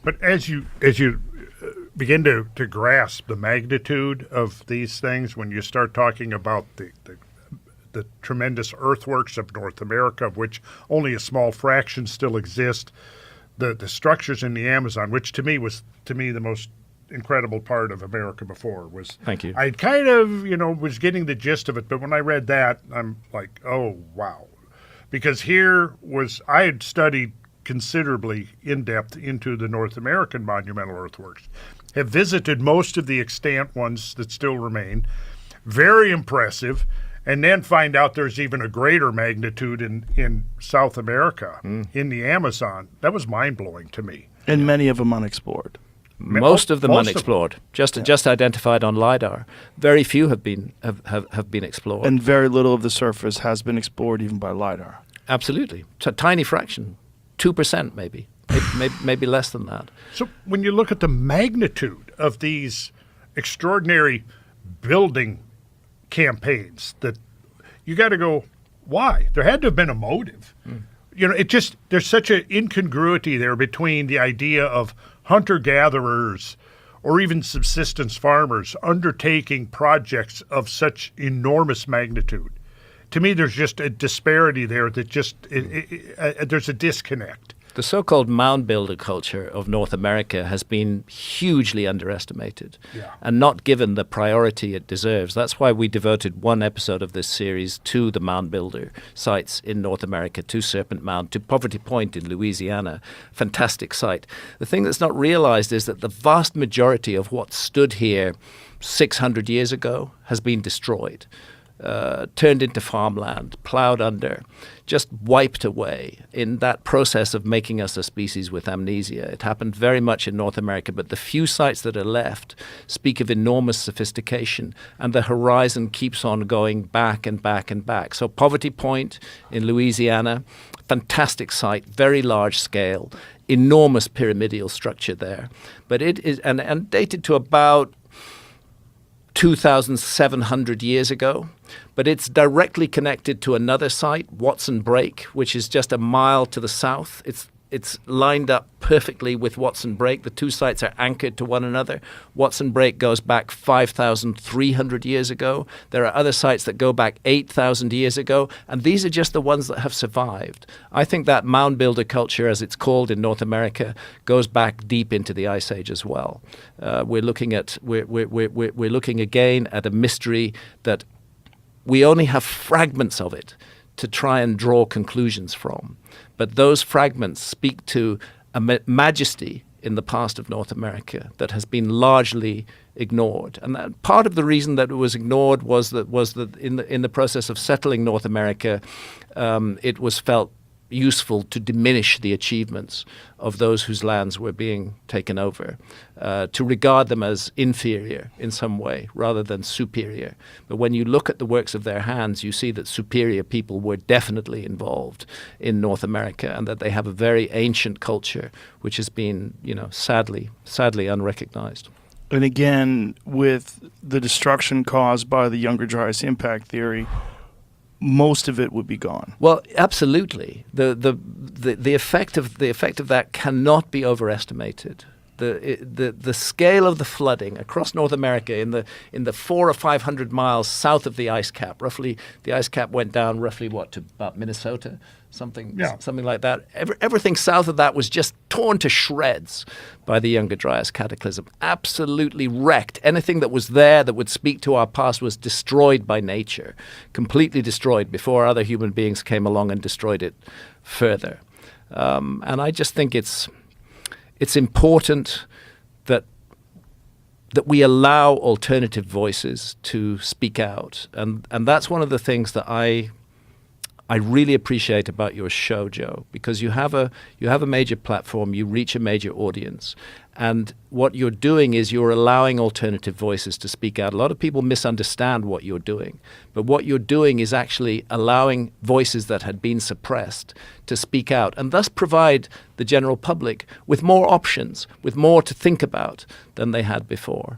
But as you begin to grasp the magnitude of these things, when you start talking about the tremendous earthworks of North America, of which only a small fraction still exist, the structures in the Amazon, which to me was the most incredible part of America before was. Thank you. I kind of was getting the gist of it, but when I read that, I'm like, oh wow, because I had studied considerably in depth into the North American monumental earthworks, have visited most of the extant ones that still remain, very impressive, and then find out there's even a greater magnitude in South America, in the Amazon. That was mind-blowing to me. And many of them unexplored. Most of them unexplored, just identified on LiDAR. Very few have been explored. And very little of the surface has been explored even by LiDAR. Absolutely. It's a tiny fraction, 2% maybe, maybe less than that. So when you look at the magnitude of these extraordinary building campaigns, that you got to go, why? There had to have been a motive. There's such an incongruity there between the idea of hunter-gatherers or even subsistence farmers undertaking projects of such enormous magnitude. To me, there's just a disparity there that there's a disconnect. The so-called mound builder culture of North America has been hugely underestimated and not given the priority it deserves. That's why we devoted one episode of this series to the mound builder sites in North America, to Serpent Mound, to Poverty Point in Louisiana. Fantastic site. The thing that's not realized is that the vast majority of what stood here 600 years ago has been destroyed. Turned into farmland, plowed under, just wiped away in that process of making us a species with amnesia. It happened very much in North America, but the few sites that are left speak of enormous sophistication, and the horizon keeps on going back and back and back. So Poverty Point in Louisiana, fantastic site, very large scale, enormous pyramidal structure there. But it is, and dated to about 2,700 years ago, but it's directly connected to another site, Watson Brake, which is just a mile to the south. It's lined up perfectly with Watson Brake. The two sites are anchored to one another. Watson Brake goes back 5,300 years ago. There are other sites that go back 8,000 years ago, and these are just the ones that have survived. I think that mound builder culture, as it's called in North America, goes back deep into the Ice Age as well. We're looking again at a mystery that we only have fragments of it to try and draw conclusions from. But those fragments speak to a majesty in the past of North America that has been largely ignored. And that part of the reason that it was ignored was that in the process of settling North America, it was felt useful to diminish the achievements of those whose lands were being taken over, to regard them as inferior in some way rather than superior. But when you look at the works of their hands, you see that superior people were definitely involved in North America, and that they have a very ancient culture which has been, sadly unrecognized. And again, with the destruction caused by the Younger Dryas impact theory, most of it would be gone. Well, absolutely. The effect of that cannot be overestimated. The scale of the flooding across North America in the 400 or 500 miles south of the ice cap. Roughly, the ice cap went down roughly to about Minnesota, something like that. Everything south of that was just torn to shreds by the Younger Dryas Cataclysm. Absolutely wrecked. Anything that was there that would speak to our past was destroyed by nature, completely destroyed before other human beings came along and destroyed it further. And I just think it's important that we allow alternative voices to speak out, and that's one of the things that I really appreciate about your show, Joe, because you have a major platform, you reach a major audience, and what you're doing is you're allowing alternative voices to speak out. A lot of people misunderstand what you're doing, but what you're doing is actually allowing voices that had been suppressed to speak out, and thus provide the general public with more options, with more to think about than they had before.